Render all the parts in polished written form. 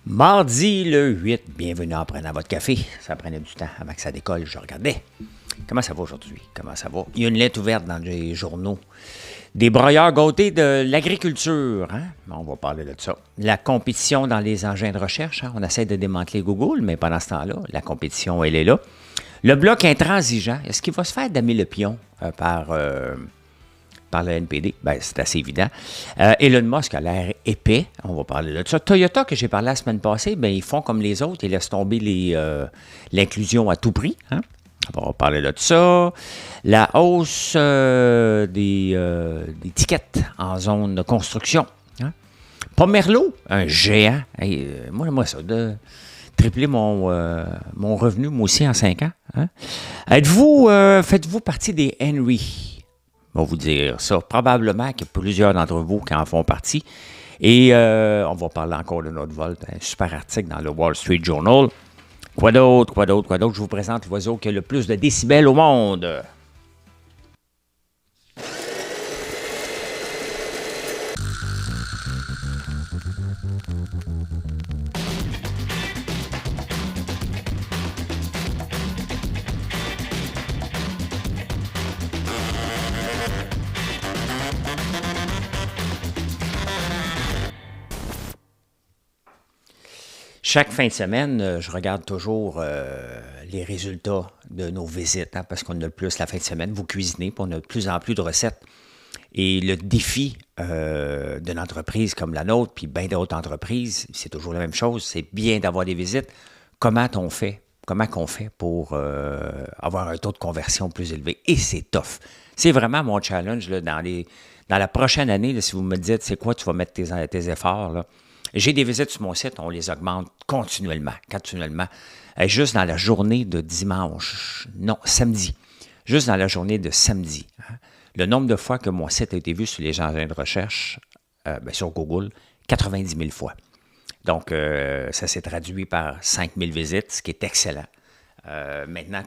Mardi le 8, bienvenue en prenant votre café. Ça prenait du temps avant que ça décolle, je regardais. Comment ça va aujourd'hui? Comment ça va? Il y a une lettre ouverte dans les journaux. Des broyeurs gâtés de l'agriculture. Hein? On va parler de ça. La compétition dans les engins de recherche. Hein? On essaie de démanteler Google, mais pendant ce temps-là, la compétition, elle est là. Le bloc intransigeant. Est-ce qu'il va se faire damer le pion par le NPD? Bien, c'est assez évident. Elon Musk a l'air épais. On va parler de ça. Toyota, que j'ai parlé la semaine passée, bien, ils font comme les autres. Ils laissent tomber l'inclusion à tout prix. Hein? On va parler de ça. La hausse des tickets en zone de construction. Hein? Pomerleau, un géant. Hey, moi, ça, de tripler mon revenu, moi aussi, en 5 ans. Hein? Faites-vous partie des Henry? On va vous dire ça. Probablement qu'il y a plusieurs d'entre vous qui en font partie. Et on va parler encore de notre vol. Un super article dans le Wall Street Journal. Quoi d'autre? Je vous présente l'oiseau qui a le plus de décibels au monde. Chaque fin de semaine, je regarde toujours les résultats de nos visites, hein, parce qu'on a le plus la fin de semaine. Vous cuisinez, puis on a de plus en plus de recettes. Et le défi d'une entreprise comme la nôtre, puis bien d'autres entreprises, c'est toujours la même chose. C'est bien d'avoir des visites. Comment qu'on fait pour avoir un taux de conversion plus élevé? Et c'est tough. C'est vraiment mon challenge là, dans la prochaine année. Là, si vous me dites, c'est quoi tu vas mettre tes efforts, là. J'ai des visites sur mon site, on les augmente continuellement. Juste dans la journée de samedi. Juste dans la journée de samedi. Hein, le nombre de fois que mon site a été vu sur les engins de recherche, sur Google, 90 000 fois. Donc, ça s'est traduit par 5 000 visites, ce qui est excellent. Maintenant,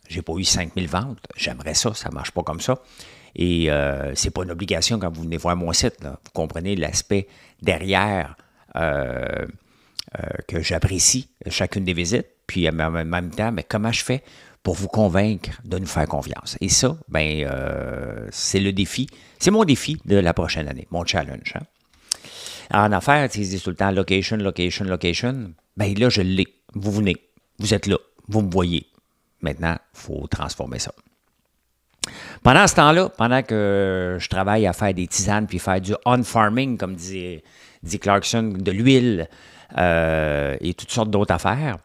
j'ai pas eu 5 000 ventes? J'aimerais ça, ça ne marche pas comme ça. Et c'est pas une obligation quand vous venez voir mon site. Là. Vous comprenez l'aspect derrière que j'apprécie chacune des visites, puis en même temps, mais comment je fais pour vous convaincre de nous faire confiance? Et ça, c'est le défi, c'est mon défi de la prochaine année, mon challenge. Hein? En affaires, ils disent tout le temps location. Bien là, je l'ai. Vous venez, vous êtes là, vous me voyez. Maintenant, il faut transformer ça. Pendant ce temps-là, pendant que je travaille à faire des tisanes puis faire du on-farming, comme dit Clarkson, de l'huile et toutes sortes d'autres affaires,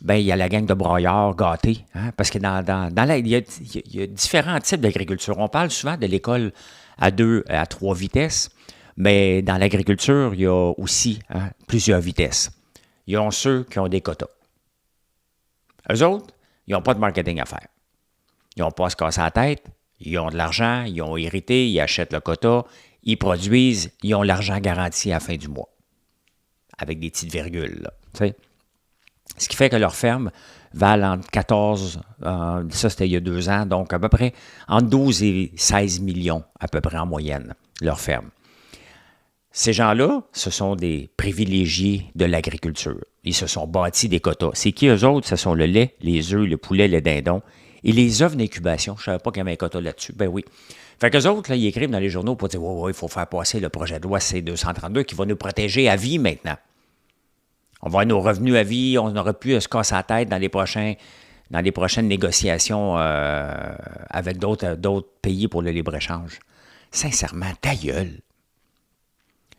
bien, il y a la gang de broyeurs gâtés. Hein, parce que il y a différents types d'agriculture. On parle souvent de l'école à 3 vitesses, mais dans l'agriculture, il y a aussi plusieurs vitesses. Ils ont ceux qui ont des quotas. Eux autres, ils n'ont pas de marketing à faire. Ils n'ont pas à se casser la tête. Ils ont de l'argent, ils ont hérité, ils achètent le quota, ils produisent, ils ont l'argent garanti à la fin du mois. Avec des petites virgules, là. Tu sais. Ce qui fait que leurs fermes valent entre 14, ça c'était il y a 2 ans, donc à peu près entre 12 et 16 millions à peu près en moyenne, leurs fermes. Ces gens-là, ce sont des privilégiés de l'agriculture. Ils se sont bâtis des quotas. C'est qui eux autres? Ce sont le lait, les œufs, le poulet, les dindons et les œufs d'incubation. Je ne savais pas qu'il y avait un quota là-dessus. Ben oui. Fait qu'eux autres, là, ils écrivent dans les journaux pour dire il faut faire passer le projet de loi C-232 qui va nous protéger à vie maintenant. On va avoir nos revenus à vie, on n'aura plus à se casser la tête dans les prochaines négociations avec d'autres pays pour le libre-échange. Sincèrement, ta gueule.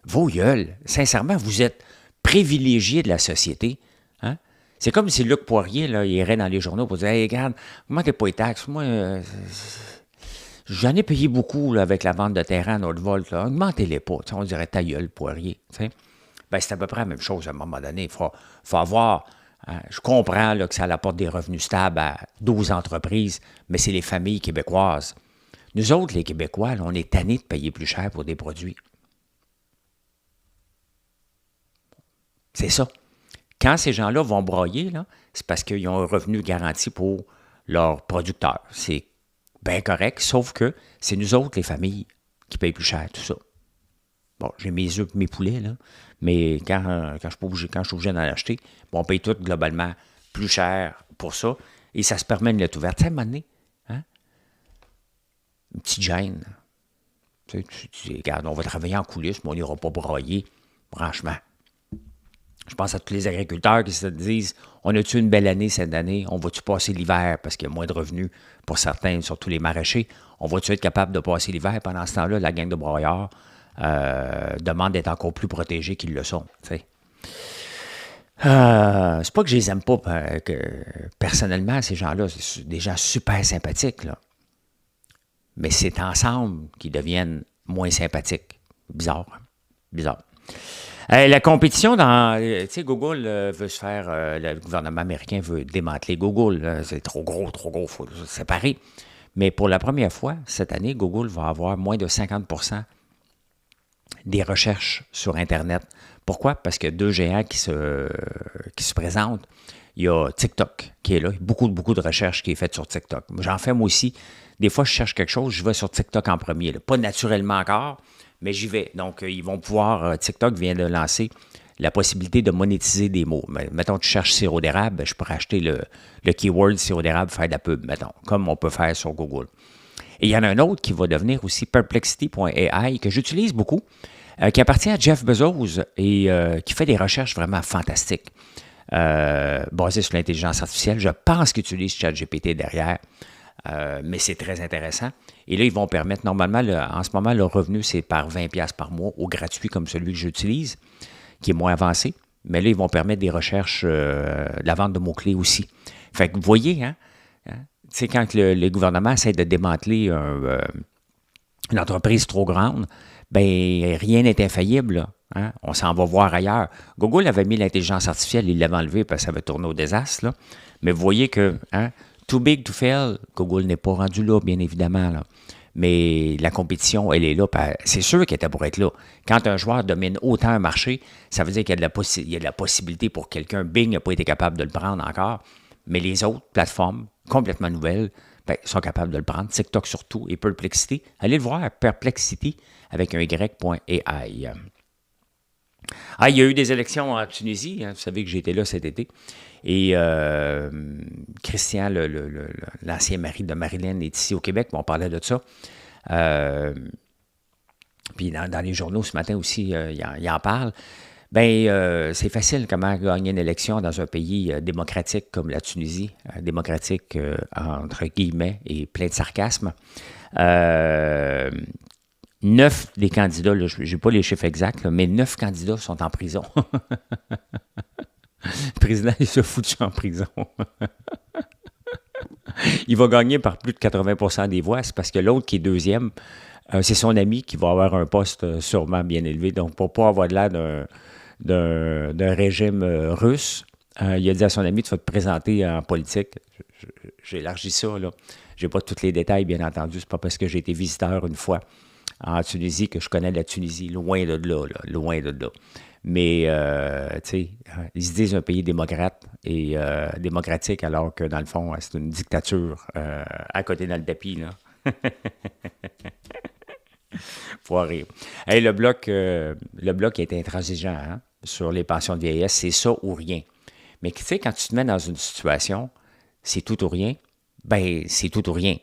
Vos gueules. Sincèrement, vous êtes privilégiés de la société. Hein? C'est comme si Luc Poirier, là, il irait dans les journaux pour dire hey, regarde, augmentez pas les taxes. Moi, j'en ai payé beaucoup là, avec la vente de terrain à Nordvolt. Augmentez-les pas. On dirait ta gueule, Poirier. T'sais. Ben, c'est à peu près la même chose à un moment donné. Il faut avoir. Hein, je comprends là, que ça apporte des revenus stables à 12 entreprises, mais c'est les familles québécoises. Nous autres, les Québécois, là, on est tannés de payer plus cher pour des produits. C'est ça. Quand ces gens-là vont broyer, là, c'est parce qu'ils ont un revenu garanti pour leurs producteurs. C'est bien correct, sauf que c'est nous autres, les familles, qui payent plus cher tout ça. Bon, j'ai mes œufs et mes poulets, là, mais quand je suis obligé d'en acheter, bon, on paye tout globalement plus cher pour ça, et ça se permet de l'être ouverte. Tu sais, à un moment donné, hein, une petite gêne. Tu dis, regarde, on va travailler en coulisses, mais on n'ira pas broyer, franchement. Je pense à tous les agriculteurs qui se disent, on a-tu une belle année cette année? On va-tu passer l'hiver parce qu'il y a moins de revenus pour certains, surtout les maraîchers? On va-tu être capable de passer l'hiver? Pendant ce temps-là, la gang de broyeurs demande d'être encore plus protégés qu'ils le sont. C'est pas que je les aime pas personnellement, ces gens-là. C'est des gens super sympathiques, là. Mais c'est ensemble qu'ils deviennent moins sympathiques. Bizarre. Hein? Bizarre. La compétition dans. Tu sais, Google veut se faire. Le gouvernement américain veut démanteler Google. C'est trop gros, il faut se séparer. Mais pour la première fois, cette année, Google va avoir moins de 50% des recherches sur Internet. Pourquoi? Parce qu'il y a deux géants qui se présentent. Il y a TikTok qui est là. Beaucoup de recherches qui est faite sur TikTok. J'en fais moi aussi. Des fois, je cherche quelque chose, je vais sur TikTok en premier. Là. Pas naturellement encore, mais j'y vais. Donc, ils vont pouvoir... TikTok vient de lancer la possibilité de monétiser des mots. Mettons, tu cherches sirop d'érable, je pourrais acheter le keyword sirop d'érable, faire de la pub, mettons, comme on peut faire sur Google. Et il y en a un autre qui va devenir aussi Perplexity.ai, que j'utilise beaucoup, qui appartient à Jeff Bezos et qui fait des recherches vraiment fantastiques. Basées sur l'intelligence artificielle. Je pense qu'ils utilisent ChatGPT derrière. Mais c'est très intéressant. Et là, ils vont permettre, normalement, en ce moment, le revenu, c'est par 20$ par mois, au gratuit comme celui que j'utilise, qui est moins avancé. Mais là, ils vont permettre des recherches, de la vente de mots-clés aussi. Fait que vous voyez, tu sais, quand le gouvernement essaie de démanteler une entreprise trop grande, ben rien n'est infaillible, là. Hein? On s'en va voir ailleurs. Google avait mis l'intelligence artificielle, il l'avait enlevé parce que ça avait tourné au désastre, là. Mais vous voyez que... Too big to fail, Google n'est pas rendu là, bien évidemment. Là. Mais la compétition, elle est là. C'est sûr qu'elle était pour être là. Quand un joueur domine autant un marché, ça veut dire qu'il y a de la possibilité pour quelqu'un. Bing n'a pas été capable de le prendre encore. Mais les autres plateformes, complètement nouvelles, sont capables de le prendre. TikTok surtout et Perplexity. Allez le voir, Perplexity avec un Y.ai. Il y a eu des élections en Tunisie. Hein, vous savez que j'ai été là cet été. Et Christian, l'ancien mari de Marilyn, est ici au Québec. On parlait de ça. Puis dans les journaux ce matin aussi, il en parle. C'est facile comment gagner une élection dans un pays démocratique comme la Tunisie. Démocratique entre guillemets et plein de sarcasme. 9 des candidats, je n'ai pas les chiffres exacts, là, mais 9 candidats sont en prison. Le président, il se fout en prison. Il va gagner par plus de 80% des voix. C'est parce que l'autre qui est deuxième, c'est son ami qui va avoir un poste sûrement bien élevé. Donc, pour ne pas avoir l'air d'un régime russe, il a dit à son ami, tu vas te présenter en politique. J'ai élargi ça, là. Je n'ai pas tous les détails, bien entendu. C'est pas parce que j'ai été visiteur une fois en Tunisie que je connais la Tunisie. Loin de là, loin de là. Mais, tu sais, ils se disent un pays démocrate et démocratique, alors que, dans le fond, c'est une dictature à côté dans le tapis, là. Faut rire. Hey, le bloc est intransigeant hein, sur les pensions de vieillesse, c'est ça ou rien. Mais tu sais, quand tu te mets dans une situation, c'est tout ou rien, c'est tout ou rien.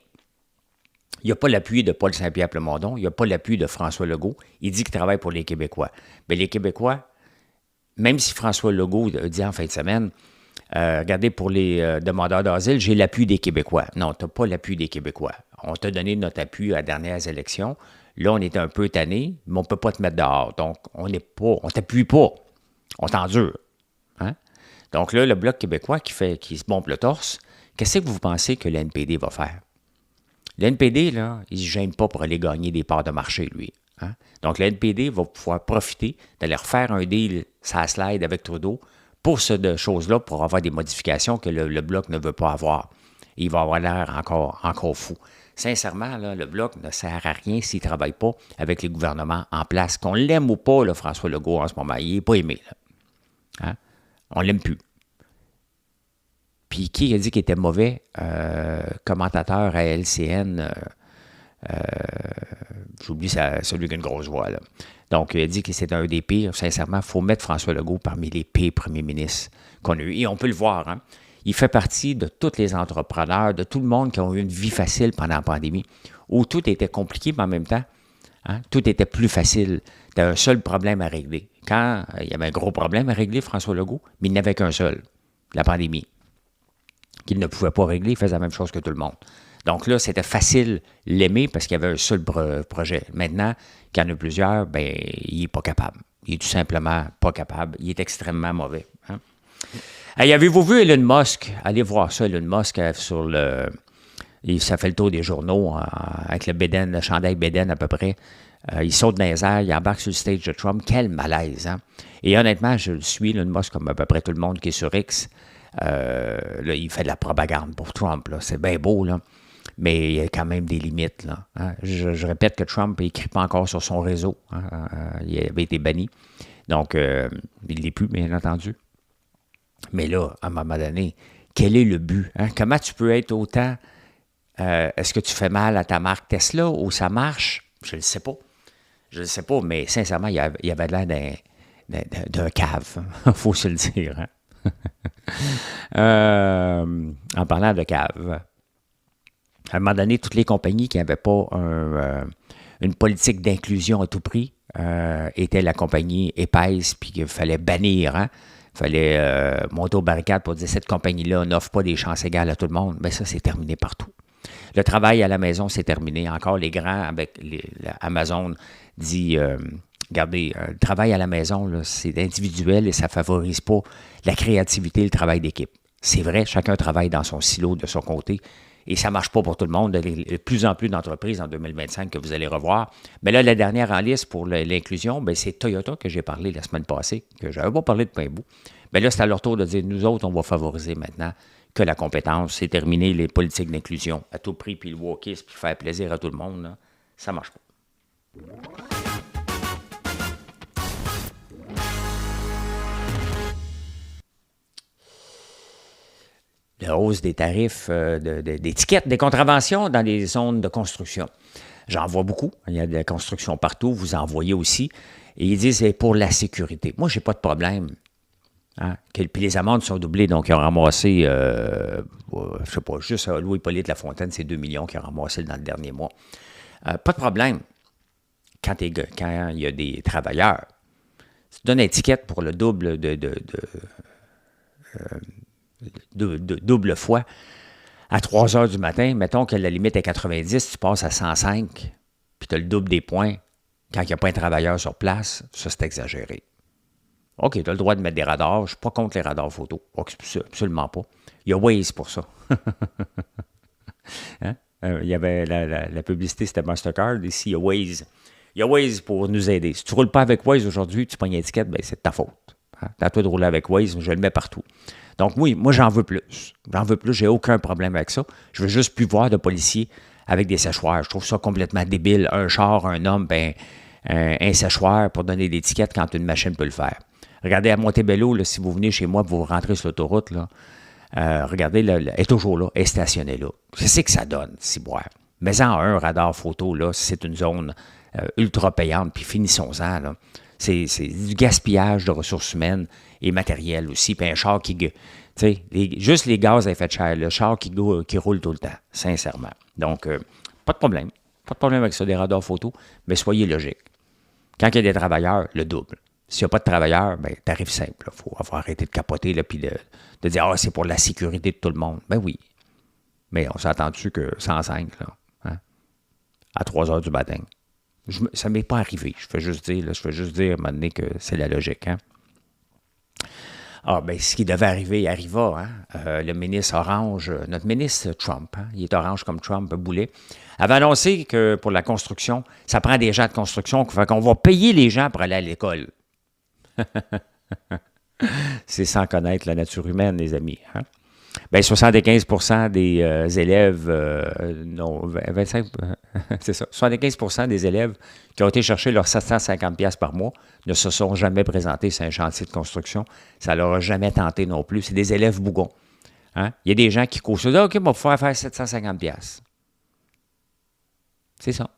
Il n'y a pas l'appui de Paul Saint-Pierre Plamondon, il n'y a pas l'appui de François Legault. Il dit qu'il travaille pour les Québécois. Mais les Québécois, même si François Legault a dit en fin de semaine, regardez, pour les demandeurs d'asile, j'ai l'appui des Québécois. Non, tu n'as pas l'appui des Québécois. On t'a donné notre appui à la dernière élection. Là, on est un peu tanné, mais on ne peut pas te mettre dehors. Donc, on ne t'appuie pas. On t'endure. Hein? Donc là, le Bloc québécois qui se bombe le torse, qu'est-ce que vous pensez que le NPD va faire? Le NPD, là, il ne se gêne pas pour aller gagner des parts de marché, lui. Hein? Donc, le NPD va pouvoir profiter d'aller refaire un deal, ça slide avec Trudeau, pour ces choses-là, pour avoir des modifications que le Bloc ne veut pas avoir. Et il va avoir l'air encore fou. Sincèrement, là, le Bloc ne sert à rien s'il ne travaille pas avec les gouvernements en place. Qu'on l'aime ou pas, là, François Legault, en ce moment, il n'est pas aimé. Là. Hein? On ne l'aime plus. Puis qui a dit qu'il était mauvais? Commentateur à LCN, J'oublie celui qui a une grosse voix, là. Donc, il a dit que c'était un des pires. Sincèrement, il faut mettre François Legault parmi les pires premiers ministres qu'on a eu. Et on peut le voir, hein. Il fait partie de tous les entrepreneurs, de tout le monde qui ont eu une vie facile pendant la pandémie, où tout était compliqué, mais en même temps, hein, tout était plus facile. Tu as un seul problème à régler. Quand il y avait un gros problème à régler, François Legault, mais il n'avait qu'un seul, la pandémie, qu'il ne pouvait pas régler, il faisait la même chose que tout le monde. Donc là, c'était facile l'aimer parce qu'il y avait un seul projet. Maintenant, qu'il y en a plusieurs, ben, il n'est pas capable. Il est tout simplement pas capable. Il est extrêmement mauvais. Hein? Hey, avez-vous vu Elon Musk? Allez voir ça, Elon Musk, sur le... Ça fait le tour des journaux, avec le chandail Biden à peu près. Il saute dans les airs, il embarque sur le stage de Trump. Quel malaise, hein? Et honnêtement, je le suis, Elon Musk, comme à peu près tout le monde qui est sur X. Là, il fait de la propagande pour Trump, là. C'est bien beau, là. Mais il y a quand même des limites, là. Hein? Je répète que Trump n'écrit pas encore sur son réseau. Hein? Il avait été banni. Donc, il ne l'est plus, bien entendu. Mais là, à un moment donné, quel est le but? Hein? Comment tu peux être autant... est-ce que tu fais mal à ta marque Tesla ou ça marche? Je ne le sais pas. Je ne le sais pas, mais sincèrement, il avait l'air d'un cave. Il faut se le dire. Hein? En parlant de cave... À un moment donné, toutes les compagnies qui n'avaient pas une politique d'inclusion à tout prix étaient la compagnie épaisse, puis qu'il fallait bannir. Hein? Il fallait monter aux barricades pour dire cette compagnie-là n'offre pas des chances égales à tout le monde. Bien, ça, c'est terminé partout. Le travail à la maison, c'est terminé. Encore les grands, avec Amazon, dit regardez, le travail à la maison, là, c'est individuel et ça ne favorise pas la créativité et le travail d'équipe. C'est vrai, chacun travaille dans son silo de son côté. Et ça ne marche pas pour tout le monde. Il y a de plus en plus d'entreprises en 2025 que vous allez revoir. Mais là, la dernière en liste pour l'inclusion, bien, c'est Toyota que j'ai parlé la semaine passée, que je n'avais pas parlé de pain bout. Mais là, c'est à leur tour de dire, nous autres, on va favoriser maintenant que la compétence. C'est terminé les politiques d'inclusion à tout prix, puis le wokisme, puis faire plaisir à tout le monde. Là, ça ne marche pas. La hausse des tarifs d'étiquettes, des contraventions dans les zones de construction. J'en vois beaucoup. Il y a de la construction partout. Vous en voyez aussi. Et ils disent c'est pour la sécurité. Moi, je n'ai pas de problème. Hein? Puis les amendes sont doublées. Donc, ils ont ramassé, je ne sais pas, juste Louis-Hippolyte Lafontaine, c'est 2 millions qu'ils ont ramassé dans le dernier mois. Pas de problème. Quand il y a des travailleurs, tu donnes une étiquette pour le double double fois à 3 heures du matin, mettons que la limite est 90, tu passes à 105, puis tu as le double des points quand il n'y a pas un travailleur sur place, ça c'est exagéré. OK, tu as le droit de mettre des radars, je ne suis pas contre les radars photo, absolument pas. Il y a Waze pour ça. Hein? Il y avait la publicité, c'était Mastercard, ici il y a Waze. Il y a Waze pour nous aider. Si tu ne roules pas avec Waze aujourd'hui, tu pognes une étiquette, ben, c'est de ta faute. Hein? T'as à toi de rouler avec Waze, je le mets partout. Donc oui, moi j'en veux plus. J'en veux plus, j'ai aucun problème avec ça. Je veux juste plus voir de policiers avec des séchoirs. Je trouve ça complètement débile. Un char, un homme, ben, un séchoir pour donner des étiquettes quand une machine peut le faire. Regardez à Montebello, là, si vous venez chez moi, vous rentrez sur l'autoroute, là, regardez, là, elle est toujours là, elle est stationnée là. C'est que ça donne, si boire. Mais en un radar photo, là, c'est une zone ultra payante, puis finissons-en, là. C'est du gaspillage de ressources humaines et matérielles aussi. Puis un char qui... Tu sais, juste les gaz à effet de serre, le char qui roule tout le temps, sincèrement. Donc, pas de problème. Pas de problème avec ça, des radars photo, mais soyez logique. Quand il y a des travailleurs, le double. S'il n'y a pas de travailleurs, bien, tarif simple. Il faut arrêter de capoter, là, puis de dire « Ah, c'est pour la sécurité de tout le monde. » Ben oui. Mais on s'entend-tu que 105, là, hein, à 3 heures du matin? Ça ne m'est pas arrivé. Je fais juste dire à un moment donné que c'est la logique. Hein? Ah, bien, ce qui devait arriver arriva. Hein? Le ministre orange, notre ministre Trump, hein? Il est orange comme Trump, boulet, avait annoncé que pour la construction, ça prend des gens de construction, qu'on va payer les gens pour aller à l'école. C'est sans connaître la nature humaine, les amis. Hein? Bien, 75% des élèves, non, 25, c'est ça, 75% des élèves qui ont été chercher leurs 750$ par mois ne se sont jamais présentés sur un chantier de construction. Ça ne leur a jamais tenté non plus. C'est des élèves bougons. Hein? Il y a des gens qui courent ça. OK, on va pouvoir faire 750$. C'est ça.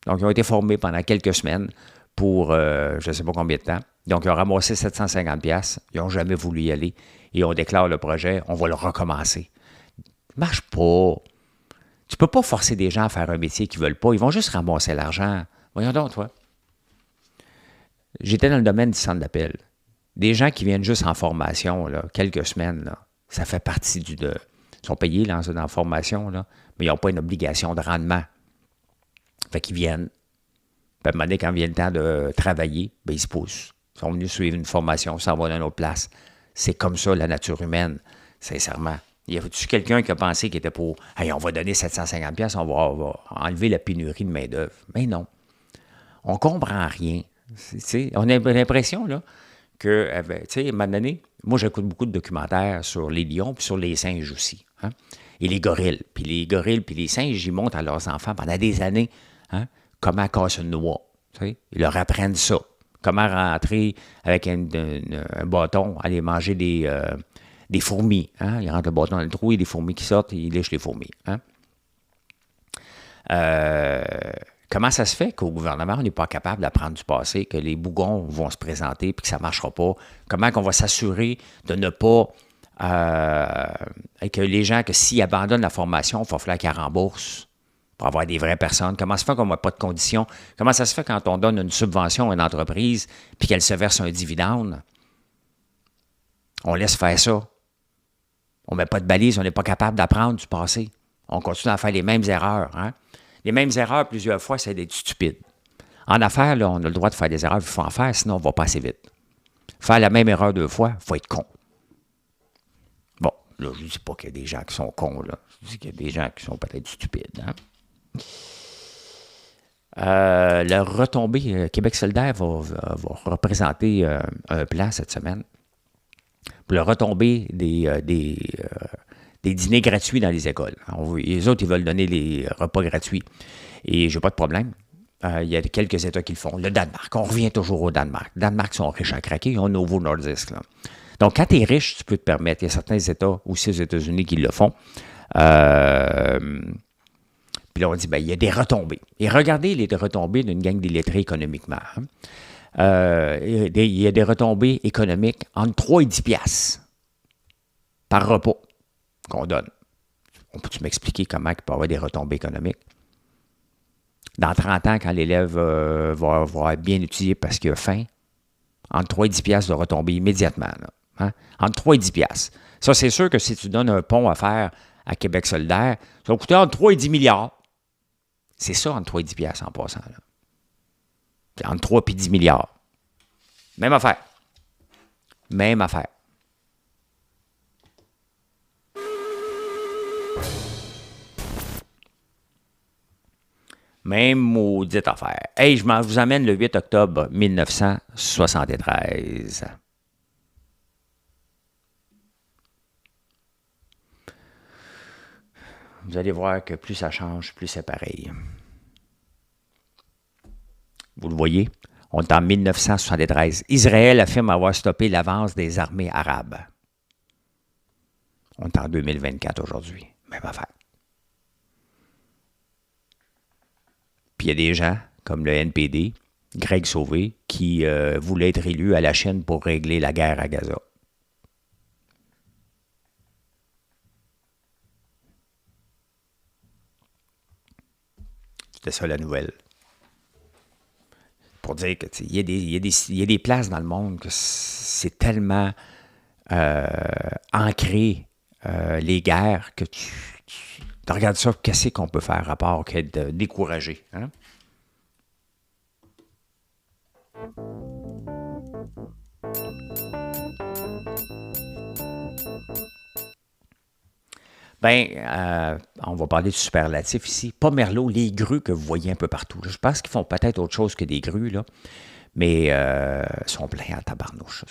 Donc, ils ont été formés pendant quelques semaines pour je ne sais pas combien de temps. Donc, ils ont ramassé 750 $. Ils n'ont jamais voulu y aller. Et on déclare le projet, on va le recommencer. Ça ne marche pas. Tu ne peux pas forcer des gens à faire un métier qu'ils ne veulent pas. Ils vont juste ramasser l'argent. Voyons donc, toi. J'étais dans le domaine du centre d'appel. Des gens qui viennent juste en formation, là, quelques semaines, là, ça fait partie ils sont payés là, dans la formation, là, mais ils n'ont pas une obligation de rendement. Fait qu'ils viennent. Puis à un moment donné, quand vient le temps de travailler, ben, ils se poussent. Ils sont venus suivre une formation, s'en vont dans une autre place. C'est comme ça, la nature humaine, sincèrement. Y a-tu quelqu'un qui a pensé qu'il était pour « Hey, on va donner 750 $, on va enlever la pénurie de main-d'œuvre. » Mais non. On ne comprend rien. On a l'impression là, que, tu sais, à un moment donné, moi, j'écoute beaucoup de documentaires sur les lions puis sur les singes aussi. Hein? Et les gorilles. Puis les gorilles puis les singes, ils montrent à leurs enfants pendant des années hein, comment casser une noix. Tu sais? Ils leur apprennent ça. Comment rentrer avec un bâton, aller manger des fourmis. Hein? Ils rentrent le bâton dans le trou, il y a des fourmis qui sortent, ils lèchent les fourmis. Hein? Comment ça se fait qu'au gouvernement, on n'est pas capable d'apprendre du passé, que les bougons vont se présenter et que ça ne marchera pas? Comment on va s'assurer de ne pas... que les gens, que s'ils abandonnent la formation, il va falloir qu'ils remboursent pour avoir des vraies personnes. Comment ça se fait qu'on n'a pas de conditions? Comment ça se fait quand on donne une subvention à une entreprise puis qu'elle se verse un dividende? On laisse faire ça. On ne met pas de balise, on n'est pas capable d'apprendre du passé. On continue à faire les mêmes erreurs. Hein? Les mêmes erreurs plusieurs fois, c'est d'être stupide. En affaires, là, on a le droit de faire des erreurs, il faut en faire, sinon on va pas assez vite. Faire la même erreur 2 fois, il faut être con. Bon, là, je ne dis pas qu'il y a des gens qui sont cons, là. Je dis qu'il y a des gens qui sont peut-être stupides. Hein? La retombée, Québec solidaire va représenter un plan cette semaine pour la retombée des dîners gratuits dans les écoles. Les autres, ils veulent donner les repas gratuits. Et je n'ai pas de problème. Il y a quelques États qui le font. Le Danemark, on revient toujours au Danemark. Le Danemark sont riches à craquer, ils ont Novo Nordisk. Là. Donc, quand tu es riche, tu peux te permettre. Il y a certains États, aussi aux États-Unis, qui le font. Puis là, on dit, bien, il y a des retombées. Et regardez les retombées d'une gang d'illettrés économiquement. Hein. Il y a des retombées économiques entre 3 et 10 piastres par repas qu'on donne. On peut-tu m'expliquer comment il peut y avoir des retombées économiques? Dans 30 ans, quand l'élève va être bien étudié parce qu'il a faim, entre 3 et 10 piastres de retombées immédiatement. Là, hein? Entre 3 et 10 piastres. Ça, c'est sûr que si tu donnes un pont à faire à Québec solidaire, ça va coûter entre 3 et 10 milliards. C'est ça, entre 3 et 10 piastres en passant. Là. C'est entre 3 et 10 milliards. Même affaire. Même affaire. Même maudite affaire. Hey, je vous amène le 8 octobre 1973. Vous allez voir que plus ça change, plus c'est pareil. Vous le voyez, on est en 1973. Israël affirme avoir stoppé l'avance des armées arabes. On est en 2024 aujourd'hui. Même affaire. Puis il y a des gens, comme le NPD, Greg Sauvé, qui voulait être élu à la Chine pour régler la guerre à Gaza. C'était ça la nouvelle. Pour dire que il y a des places dans le monde que c'est tellement ancré les guerres que tu regardes ça, qu'est-ce qu'on peut faire à part qu'être découragé. Hein? On va parler de superlatifs ici. Pas Merlot, les grues que vous voyez un peu partout. Là. Je pense qu'ils font peut-être autre chose que des grues, là, mais sont pleins à tabarnouche.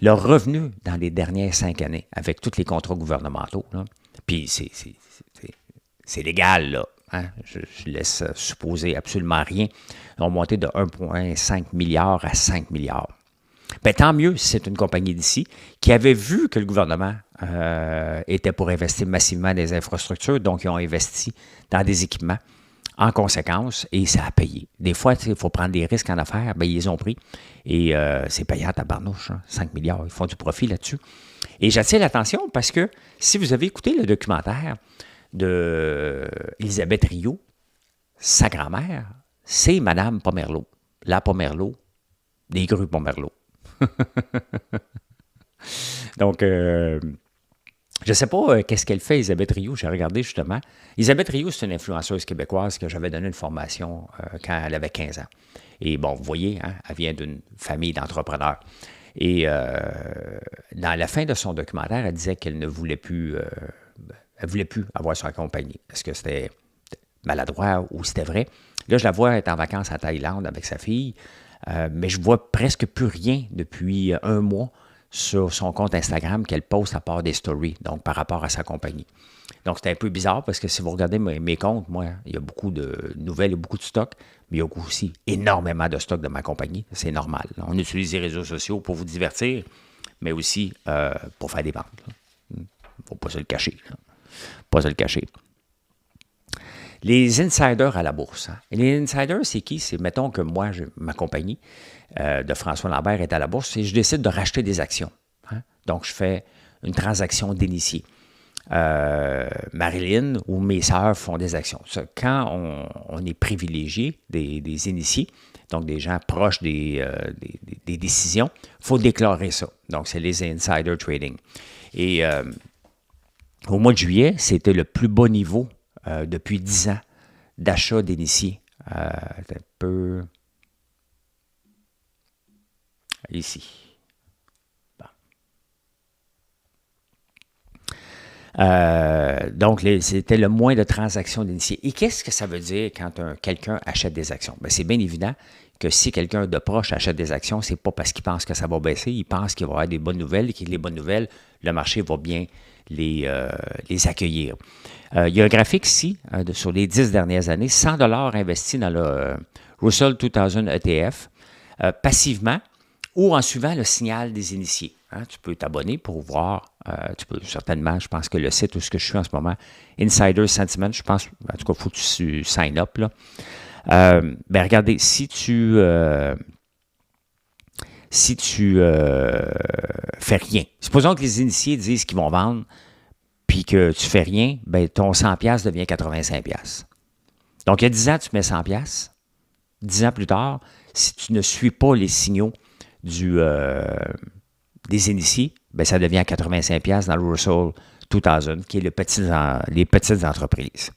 Leur revenu dans les dernières 5 années, avec tous les contrats gouvernementaux, là, puis c'est légal, là. Hein? Je laisse supposer absolument rien. Ils ont monté de 1,5 milliard à 5 milliards. Ben, tant mieux si c'est une compagnie d'ici qui avait vu que le gouvernement était pour investir massivement dans les infrastructures, donc ils ont investi dans des équipements. en conséquence et ça a payé. Des fois, il faut prendre des risques en affaires, bien, ils les ont pris et c'est payant à tabarnouche, hein, 5 milliards, ils font du profit là-dessus. Et j'attire l'attention parce que si vous avez écouté le documentaire de Elisabeth Rioux, sa grand-mère, c'est Madame Pomerleau, la Pomerleau, des grues Pomerleau. Donc, je ne sais pas qu'est-ce qu'elle fait, Elisabeth Rioux. J'ai regardé justement. Elisabeth Rioux, c'est une influenceuse québécoise que j'avais donné une formation quand elle avait 15 ans. Et bon, vous voyez, hein, elle vient d'une famille d'entrepreneurs. Et dans la fin de son documentaire, elle disait qu'elle ne voulait plus, elle voulait plus avoir son compagnie. Est-ce que c'était maladroit ou c'était vrai? Là, je la vois être en vacances à Thaïlande avec sa fille, mais je vois presque plus rien depuis un mois sur son compte Instagram qu'elle poste à part des stories, donc par rapport à sa compagnie. Donc, c'est un peu bizarre parce que si vous regardez mes comptes, moi, il y a beaucoup de nouvelles et beaucoup de stocks, mais il y a aussi énormément de stocks de ma compagnie. C'est normal. On utilise les réseaux sociaux pour vous divertir, mais aussi pour faire des ventes. Il ne faut pas se le cacher. Pas se le cacher. Les insiders à la bourse. Hein. Et les insiders, c'est qui? C'est, mettons que moi, ma compagnie de François Lambert est à la bourse et je décide de racheter des actions. Hein. Donc, je fais une transaction d'initié. Marilyn ou mes sœurs font des actions. Quand on est privilégié des initiés, donc des gens proches des décisions, il faut déclarer ça. Donc, c'est les insider trading. Et au mois de juillet, c'était le plus bas niveau depuis 10 ans d'achat d'initiés. Un peu ici. Donc, c'était le moins de transactions d'initiés. Et qu'est-ce que ça veut dire quand quelqu'un achète des actions? Bien, c'est bien évident que si quelqu'un de proche achète des actions, c'est pas parce qu'il pense que ça va baisser, il pense qu'il va y avoir des bonnes nouvelles et que les bonnes nouvelles, le marché va bien les accueillir. Il y a un graphique ici, sur les 10 dernières années, 100 $ investis dans le Russell 2000 ETF, passivement, ou en suivant le signal des initiés. Hein, tu peux t'abonner pour voir. Tu peux certainement, je pense que le site où je suis en ce moment, Insider Sentiment, je pense, en tout cas, il faut que tu sign up. Là. Ben regardez, si tu fais rien, supposons que les initiés disent qu'ils vont vendre, puis que tu fais rien, ben ton 100$ devient 85$. Donc, il y a 10 ans, tu mets 100$. 10 ans plus tard, si tu ne suis pas les signaux des initiés, ben ça devient 85$ dans le Russell 2000, qui est les petites entreprises.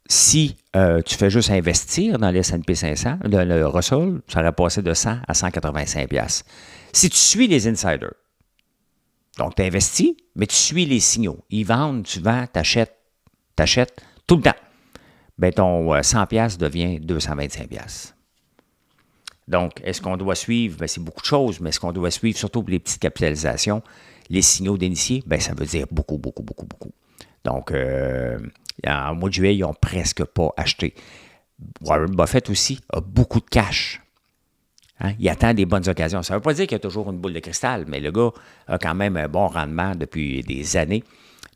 Si tu fais juste investir dans le S&P 500, le Russell, ça aurait passé de 100 à 185$. Si tu suis les insiders, donc tu investis, mais tu suis les signaux. Ils vendent, tu vends, tu achètes tout le temps. Ben ton 100$ devient 225$. Donc, est-ce qu'on doit suivre? Ben, c'est beaucoup de choses, mais est-ce qu'on doit suivre, surtout pour les petites capitalisations, les signaux d'initiés? Ben, ça veut dire beaucoup, beaucoup, beaucoup, beaucoup. Donc, en mois de juillet, ils n'ont presque pas acheté. Warren Buffett aussi a beaucoup de cash. Hein? Il attend des bonnes occasions. Ça ne veut pas dire qu'il y a toujours une boule de cristal, mais le gars a quand même un bon rendement depuis des années.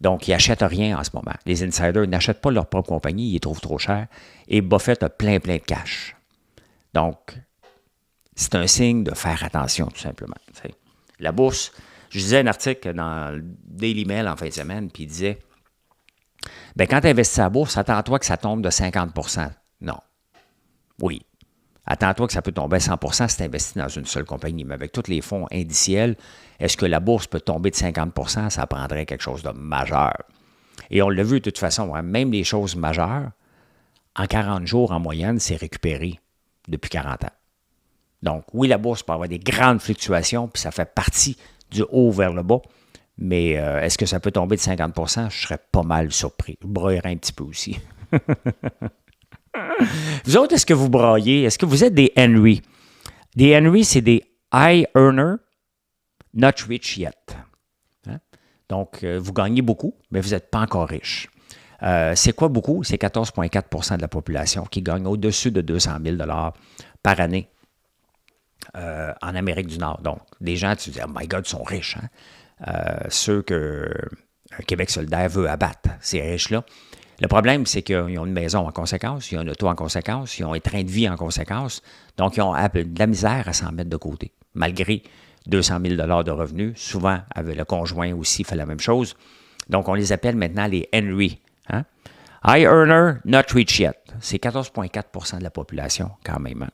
Donc, il n'achète rien en ce moment. Les insiders n'achètent pas leur propre compagnie, ils les trouvent trop cher. Et Buffett a plein de cash. Donc, c'est un signe de faire attention, tout simplement. T'sais. La bourse, je lisais un article dans le Daily Mail en fin de semaine, puis il disait, bien, quand tu investis à la bourse, attends-toi que ça tombe de 50%. Non. Oui. Attends-toi que ça peut tomber à 100% si tu investis dans une seule compagnie. Mais avec tous les fonds indiciels, est-ce que la bourse peut tomber de 50%? Ça prendrait quelque chose de majeur. Et on l'a vu de toute façon, hein, même les choses majeures, en 40 jours en moyenne, c'est récupéré depuis 40 ans. Donc, oui, la bourse peut avoir des grandes fluctuations, puis ça fait partie du haut vers le bas, mais est-ce que ça peut tomber de 50%? Je serais pas mal surpris. Je broyerais un petit peu aussi. Vous autres, est-ce que vous broyez? Est-ce que vous êtes des Henry? Des Henry, c'est des high earner, not rich yet. Hein? Donc, vous gagnez beaucoup, mais vous n'êtes pas encore riche. C'est quoi beaucoup? C'est 14,4% de la population qui gagne au-dessus de 200 000 $ par année en Amérique du Nord. Donc, des gens, tu dis, oh my God, ils sont riches. Hein? Ceux Québec solidaire veut abattre ces riches-là. Le problème, c'est qu'ils ont une maison en conséquence, ils ont un auto en conséquence, ils ont un train de vie en conséquence. Donc, ils ont de la misère à s'en mettre de côté, malgré 200 000 de revenus. Souvent, avec le conjoint aussi fait la même chose. Donc, on les appelle maintenant les Henry. Hein? High earner, not rich yet. C'est 14,4 % de la population, quand même. Hein?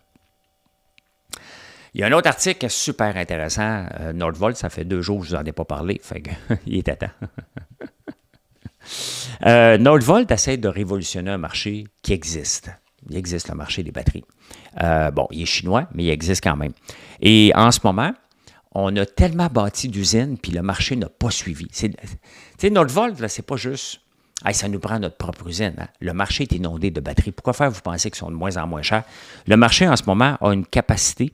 Il y a un autre article super intéressant. Nordvolt, ça fait 2 jours que je vous en ai pas parlé. Fait que, il est à temps. Nordvolt essaie de révolutionner un marché qui existe. Il existe le marché des batteries. Bon, il est chinois, mais il existe quand même. Et en ce moment, on a tellement bâti d'usines, puis le marché n'a pas suivi. Tu sais, Nordvolt, là, c'est pas juste hey, ça nous prend notre propre usine. Hein? Le marché est inondé de batteries. Pourquoi faire, vous pensez qu'ils sont de moins en moins chers? Le marché, en ce moment, a une capacité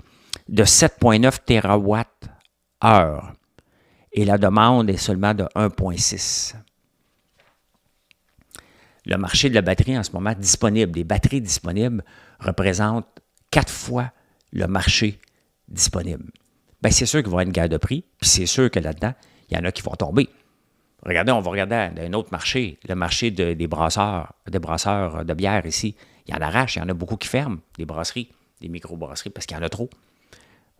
de 7,9 TWh et la demande est seulement de 1,6. Le marché de la batterie en ce moment disponible, les batteries disponibles représentent 4 fois le marché disponible. Bien, c'est sûr qu'il va y avoir une guerre de prix, puis c'est sûr que là-dedans, il y en a qui vont tomber. Regardez, on va regarder un autre marché, le marché des brasseurs de bière ici. Il y en arrache, il y en a beaucoup qui ferment, des brasseries, des micro-brasseries, parce qu'il y en a trop.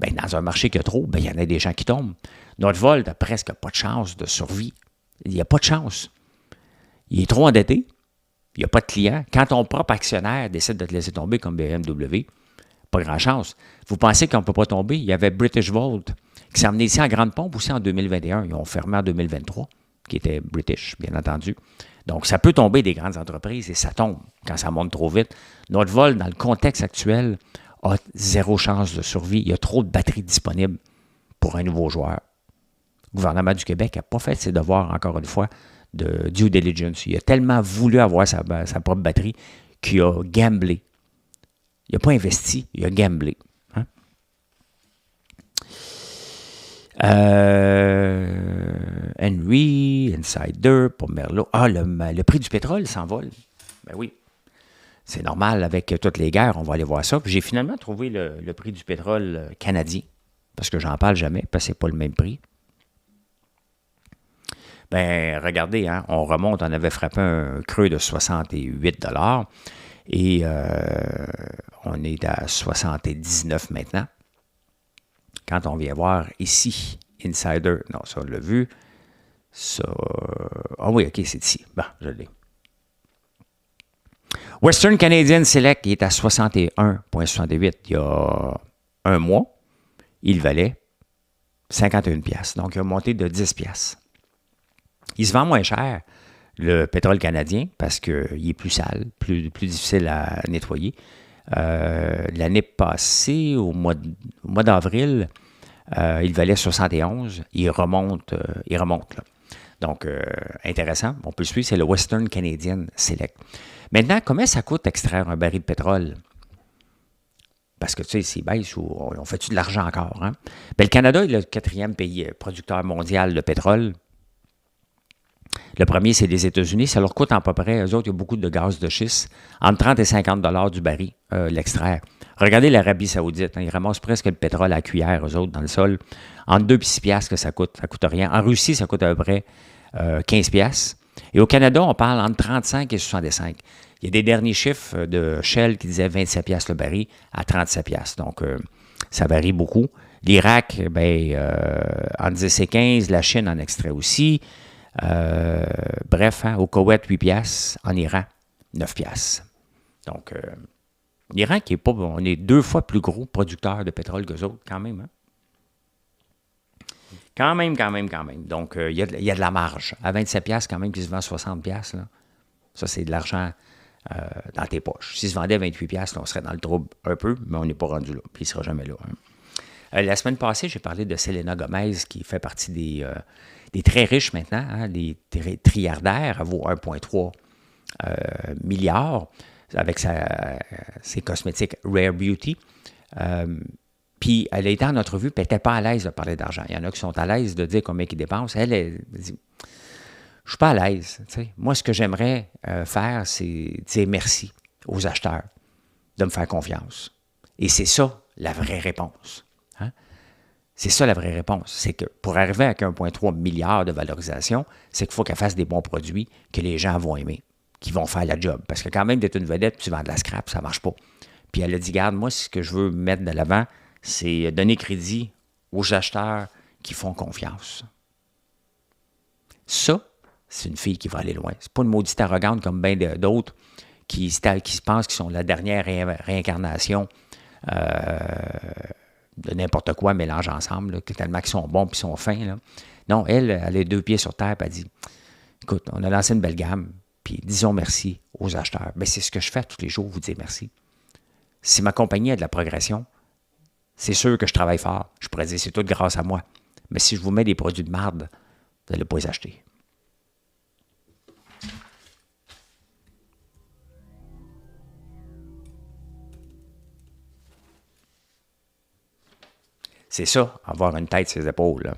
Bien, dans un marché qui a trop, bien, il y en a des gens qui tombent. Nordvolt n'a presque pas de chance de survie. Il n'y a pas de chance. Il est trop endetté. Il n'y a pas de clients. Quand ton propre actionnaire décide de te laisser tomber comme BMW, pas grand chance. Vous pensez qu'on ne peut pas tomber? Il y avait British Volt qui s'est emmené ici en grande pompe aussi en 2021. Ils ont fermé en 2023, qui était British, bien entendu. Donc, ça peut tomber des grandes entreprises et ça tombe quand ça monte trop vite. Nordvolt, dans le contexte actuel, a 0 chance de survie. Il y a trop de batteries disponibles pour un nouveau joueur. Le gouvernement du Québec n'a pas fait ses devoirs, encore une fois, de due diligence. Il a tellement voulu avoir sa propre batterie qu'il a gamblé. Il n'a pas investi, il a gamblé. Hein? Henry, Insider, pour Merlot. Ah, le prix du pétrole s'envole. Ben oui. C'est normal, avec toutes les guerres, on va aller voir ça. Puis j'ai finalement trouvé le prix du pétrole canadien, parce que j'en parle jamais, parce que c'est pas le même prix. Ben, regardez, hein, on remonte, on avait frappé un creux de 68 $ et on est à 79 maintenant. Quand on vient voir ici, Insider, non, ça on l'a vu, ça, ah oui, ok, c'est ici, bon, je l'ai. Western Canadian Select, il est à 61,68. Il y a un mois, il valait 51 $. Donc, il a monté de 10 $. Il se vend moins cher, le pétrole canadien, parce qu'il est plus sale, plus difficile à nettoyer. L'année passée, au mois d'avril, il valait 71. Il remonte là. Donc, intéressant. On peut le suivre, c'est le Western Canadian Select. Maintenant, combien ça coûte extraire un baril de pétrole? Parce que, tu sais, c'est baisse ou on fait-tu de l'argent encore? Hein? Bien, le Canada est le 4e pays producteur mondial de pétrole. Le premier, c'est les États-Unis. Ça leur coûte à peu près, eux autres, il y a beaucoup de gaz de schiste, entre 30 et 50 $ du baril, l'extraire. Regardez l'Arabie Saoudite. Hein, ils ramassent presque le pétrole à la cuillère, eux autres, dans le sol. Entre 2 et 6 $ que ça coûte. Ça coûte rien. En Russie, ça coûte à peu près 15 $. Et au Canada, on parle entre 35 et 65. Il y a des derniers chiffres de Shell qui disaient 27 $ le baril à 37 $. Donc, ça varie beaucoup. L'Irak, en 10 et 15. La Chine en extrait aussi. Bref, hein, au Koweït, 8 $. En Iran, 9 $. Donc, l'Iran, qui est pas, on est 2 fois plus gros producteur de pétrole qu'eux autres, quand même. Hein? Quand même. Donc, il y a de la marge. À 27 $, quand même, qui se vend 60 $. Là. Ça, c'est de l'argent dans tes poches. S'il se vendait à 28 $, là, on serait dans le trouble un peu, mais on n'est pas rendu là. Puis il ne sera jamais là. Hein. La semaine passée, j'ai parlé de Selena Gomez, qui fait partie des très riches maintenant, hein, des trilliardaires. Elle vaut 1,3 milliard avec ses cosmétiques Rare Beauty. Puis elle a été en entrevue, puis elle n'était pas à l'aise de parler d'argent. Il y en a qui sont à l'aise de dire combien ils dépensent. Elle dit, je ne suis pas à l'aise. T'sais. Moi, ce que j'aimerais faire, c'est dire merci aux acheteurs de me faire confiance. Et c'est ça, la vraie réponse. Hein? C'est ça la vraie réponse. C'est que pour arriver avec 1,3 milliard de valorisation, c'est qu'il faut qu'elle fasse des bons produits que les gens vont aimer, qui vont faire la job. Parce que quand même, d'être une vedette, tu vends de la scrap, ça ne marche pas. Puis elle a dit, garde, moi, ce que je veux mettre de l'avant, c'est donner crédit aux acheteurs qui font confiance. Ça, c'est une fille qui va aller loin. C'est pas une maudite arrogante comme bien d'autres qui se pensent qu'ils sont la dernière réincarnation de n'importe quoi mélangé ensemble, là, tellement qu'ils sont bons et sont fins. Là. Non, elle a les deux pieds sur terre et elle dit, écoute, on a lancé une belle gamme, puis disons merci aux acheteurs. Bien, c'est ce que je fais tous les jours, vous dire merci. Si ma compagnie a de la progression, c'est sûr que je travaille fort. Je pourrais dire, c'est tout grâce à moi. Mais si je vous mets des produits de marde, vous n'allez pas les acheter. C'est ça, avoir une tête sur ses épaules.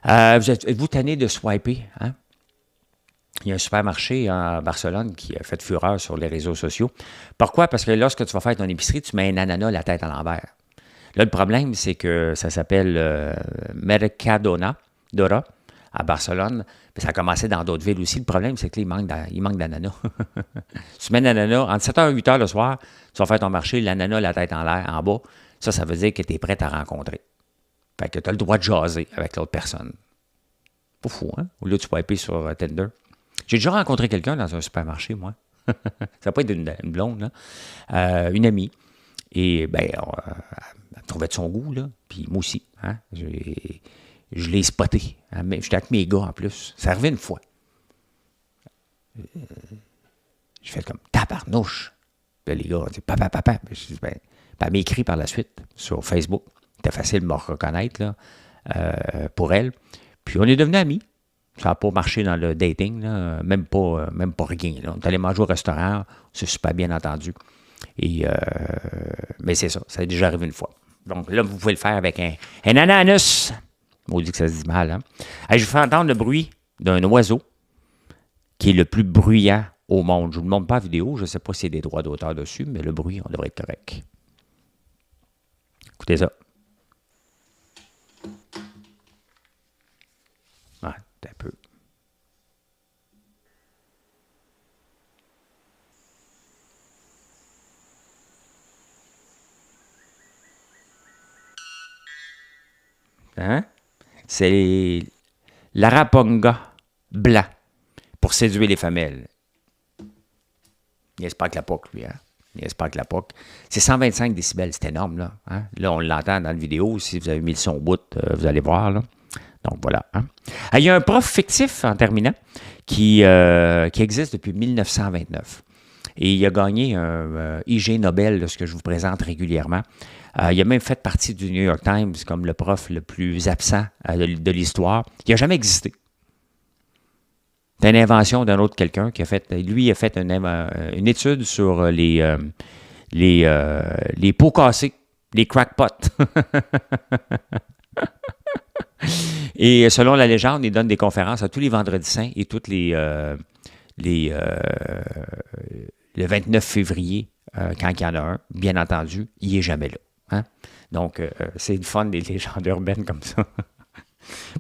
Êtes-vous tanné de swiper? Hein? Il y a un supermarché à Barcelone qui a fait fureur sur les réseaux sociaux. Pourquoi? Parce que lorsque tu vas faire ton épicerie, tu mets un ananas la tête à l'envers. Là, le problème, c'est que ça s'appelle Mercadona Dora à Barcelone. Puis ça a commencé dans d'autres villes aussi. Le problème, c'est qu'il manque d'ananas. Tu mets l'ananas, entre 7h et 8h le soir, tu vas faire ton marché, l'ananas la tête en l'air, en bas. Ça veut dire que tu es prêt à rencontrer. Fait que tu as le droit de jaser avec l'autre personne. Pas fou, hein? Au lieu de swiper sur Tinder. J'ai déjà rencontré quelqu'un dans un supermarché, moi. Ça n'a pas été une blonde, là. Une amie. Et, bien, elle trouvait de son goût, là. Puis moi aussi, hein. Je l'ai spoté. J'étais avec mes gars, en plus. Ça arrivait une fois. J'ai fait comme tabarnouche. Là, les gars ont dit papa. Je dis, ben, elle m'a écrit par la suite sur Facebook. C'était facile de me reconnaître là, pour elle. Puis on est devenus amis. Ça n'a pas marché dans le dating, là, même pas rien. Là. On est allé manger au restaurant, c'est super bien entendu. Mais c'est ça, ça est déjà arrivé une fois. Donc là, vous pouvez le faire avec un ananas. Maudit que ça se dit mal. Hein? Allez, je vous fais entendre le bruit d'un oiseau qui est le plus bruyant au monde. Je ne vous le montre pas en vidéo, je ne sais pas s'il y a des droits d'auteur dessus, mais le bruit, on devrait être correct. Écoutez ça. Ouais, un peu. Hein? C'est l'araponga blanc pour séduire les femelles. Il espère que la POC, lui, hein? Il espère que la POC. C'est 125 décibels, c'est énorme, là. Hein? Là, on l'entend dans la vidéo. Si vous avez mis le son au bout, vous allez voir, là. Donc, voilà. Hein? Il y a un prof fictif, en terminant, qui existe depuis 1929. Et il a gagné un IG Nobel, là, ce que je vous présente régulièrement. Il a même fait partie du New York Times comme le prof le plus absent de l'histoire. Il n'a jamais existé. C'est une invention d'un autre quelqu'un qui a fait... Lui, a fait une étude sur les pots cassés, les crackpots. Et selon la légende, il donne des conférences à tous les vendredis saints et tous le 29 février, quand il y en a un, bien entendu, il n'est jamais là. Hein? Donc, c'est le fun des légendes urbaines comme ça.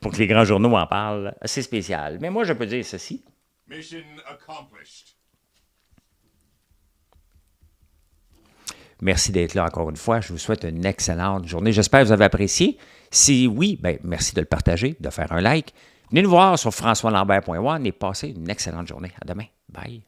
Pour que les grands journaux en parlent, c'est spécial. Mais moi, je peux dire ceci. Mission accomplished. Merci d'être là encore une fois. Je vous souhaite une excellente journée. J'espère que vous avez apprécié. Si oui, ben, merci de le partager, de faire un like. Venez nous voir sur françoislambert.one et passez une excellente journée. À demain. Bye.